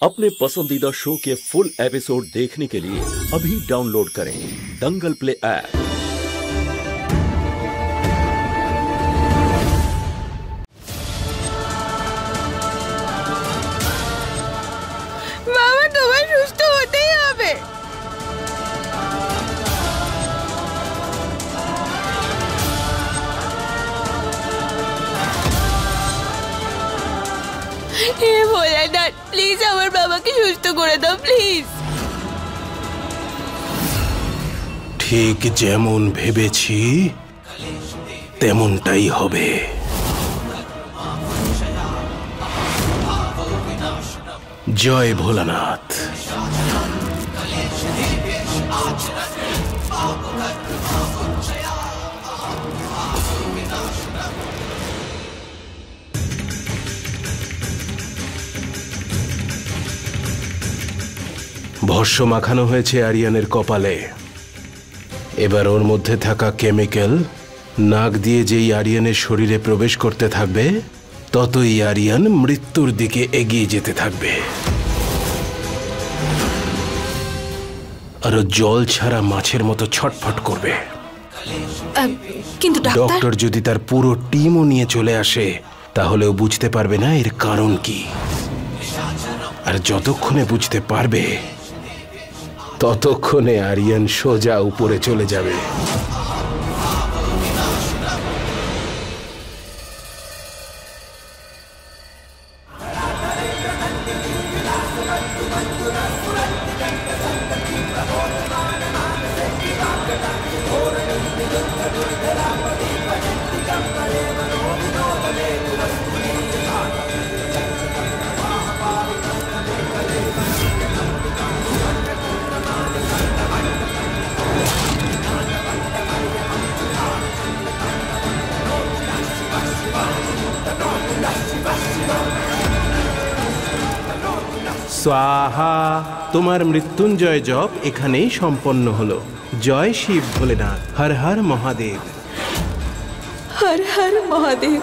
अपने पसंदीदा शो के फुल एपिसोड देखने के लिए अभी डाउनलोड करें दंगल प्ले ऐप। মামা তোমার সুস্থ হতেই হবে। হে ভোলানাথ, প্লিজ আমার বাবাকে সুস্থ করে দাও প্লিজ। ঠিক যেমন ভেবেছি তেমনটাই হবে। জয় ভোলানাথ। ভস্য মাখানো হয়েছে আরিয়ানের কপালে। এবার ওর মধ্যে থাকা কেমিক্যাল নাক দিয়ে যেই আরিয়ানের শরীরে প্রবেশ করতে থাকবে ততই আরিয়ান মৃত্যুর দিকে এগিয়ে যেতে থাকবে। আর জল ছাড়া মাছের মতো ছটফট করবে। কিন্তু ডক্টর যদি তার পুরো টিমও নিয়ে চলে আসে তাহলেও বুঝতে পারবে না এর কারণ কি। আর যতক্ষণে বুঝতে পারবে ততক্ষণে আরিয়ান সোজা উপরে চলে যাবে। स्वाहा। তোমার মৃত্যুঞ্জয় জপ এখানেই সম্পন্ন হলো। জয় শিব ভোলেনাথ। হর হর মহাদেব। হর হর মহাদেব।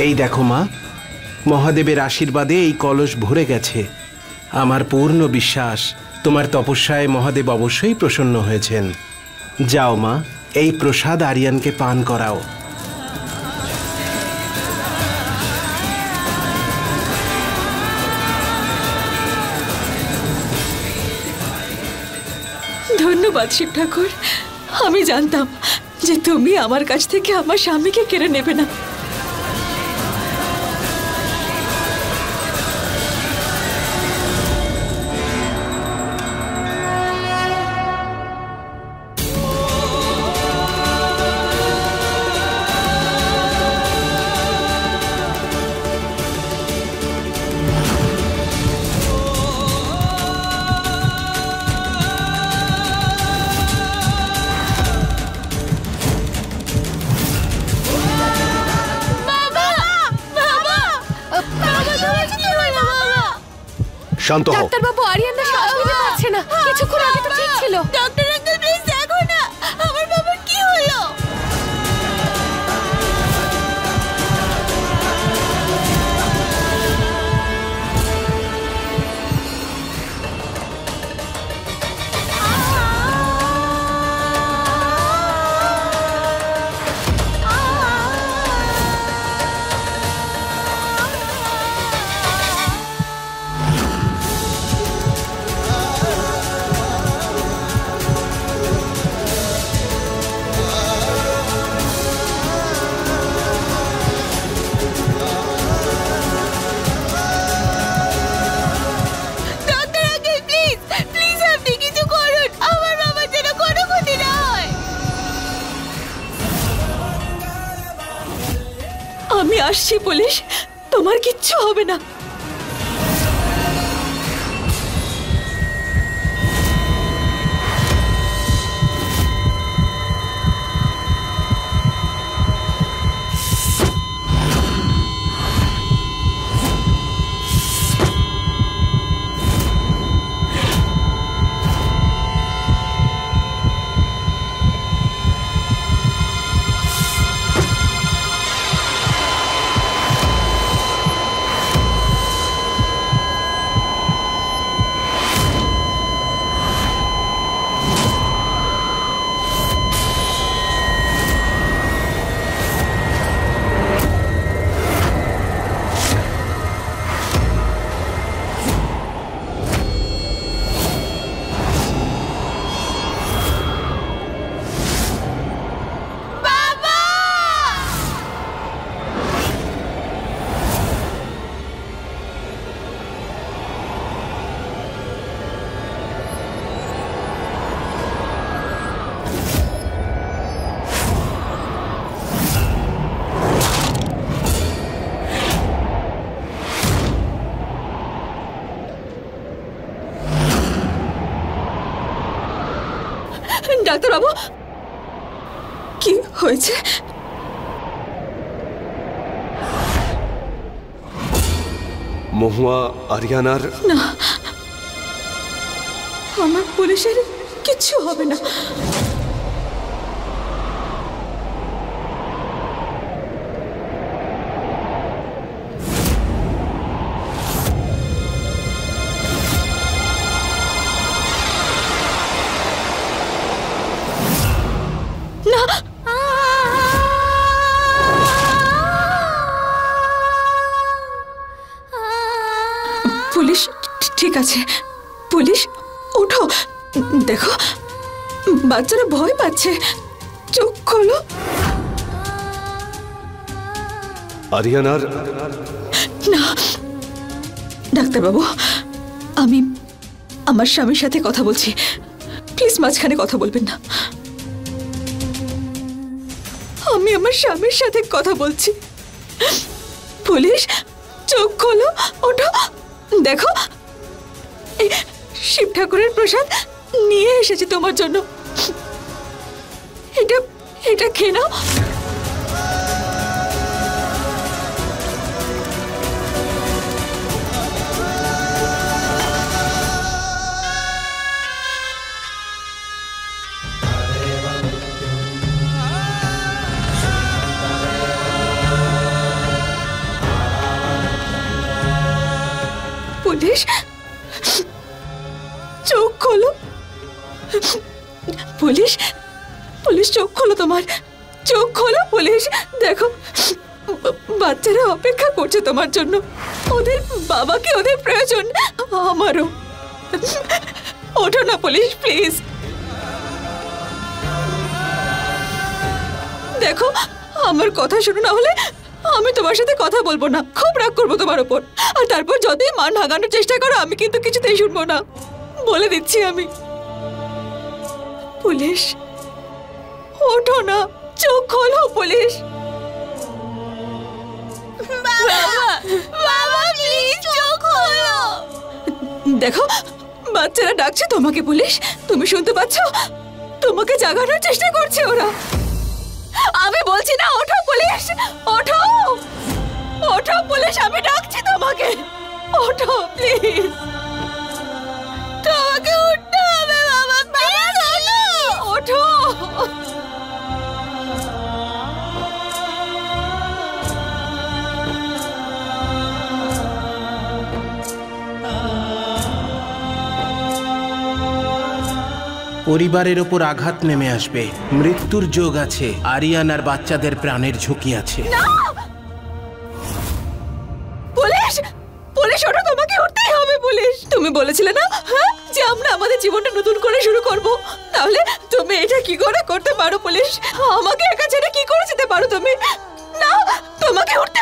এই দেখো মা, মহাদেবের আশীর্বাদে এই কলস ভরে গেছে। আমার পূর্ণ বিশ্বাস তোমার তপস্যায় মহাদেব অবশ্যই প্রসন্ন হয়েছেন। যাও মা, এই প্রসাদ আরিয়ানকে পান করাও। ধন্যবাদ শিব ঠাকুর। আমি জানতাম যে তুমি আমার কাছ থেকে আমার স্বামীকে কেড়ে নেবে না। শান্ত হও। ডাক্তার বাবু, আরিয়ান না শ্বাস নিতে পারছে না। কিছুক্ষণ আগে তো ঠিক ছিল। ডক্টর আঙ্কেল প্লিজ দেখো না আমার বাবার কি হলো। আমি আসছি পুলিশ, তোমার কিচ্ছু হবে না। ডাক্তারবাবু, কি হয়েছে? মহুয়া আরিয়ানার না, আমার পুলিশের কিচ্ছু হবে না। পুলিশ ঠিক আছে। পুলিশ ওঠো, দেখো বাচ্চারা ভয় পাচ্ছে, চোখ খোলো। আরিয়ানার না ডাক্তারবাবু, আমি আমার স্বামীর সাথে কথা বলছি, প্লিজ মাঝখানে কথা বলবেন না। আমি আমার স্বামীর সাথে কথা বলছি। পুলিশ চোখ খোলো, ওঠো, দেখো এই শিব ঠাকুরের প্রসাদ নিয়ে এসেছি তোমার জন্য, এটা এটা খেয়ে নাও। পুলিশ চোখ খোলো, পুলিশ পুলিশ চোখ খোলো, তোমার চোখ খোলো। পুলিশ দেখো বাচ্চারা অপেক্ষা করছে তোমার জন্য, ওদের বাবাকে ওদের প্রয়োজন, আমারও। ওঠো না পুলিশ, প্লিজ। দেখো আমার কথা শোনো, না হলে আমি তোমার সাথে কথা বলবো না, খুব রাগ করবো তোমার উপর। আর তারপর যদি মান ভাঙানোর চেষ্টা করো আমি কিন্তু কিছুতেই শুনবো না, বলে দিচ্ছি আমি। পুলিশ ওঠো না, চোখ খোলো পুলিশ। দেখো বাচ্চারা ডাকছে তোমাকে পুলিশ, তুমি শুনতে পাচ্ছ? তোমাকে জাগানোর চেষ্টা করছে ওরা। আমি বলছি না ওঠো পুলিশ, ওঠো ওঠো পুলিশ, আমি ডাকছি তোমাকে, ওঠো প্লিজ। তোমাকে উঠতে হবে বাবা, প্লিজ ওঠো। পরিবারের ওপর আঘাত নেমে আসবে, মৃত্যুর যোগ আছে, আরিয়ান আর বাচ্চাদের প্রাণের ঝুঁকি আছে। পুলিশ পুলিশ ওঠো, তোমাকে উঠতেই হবে পুলিশ। তুমি বলেছিলে না হ্যাঁ যে আমরা আমাদের জীবনটা নতুন করে শুরু করব, তাহলে তুমি এটা কি করে করতে পারো পুলিশ? আমাকে একা ছেড়ে কি করে যেতে পারো তুমি? না, তোমাকে উঠতে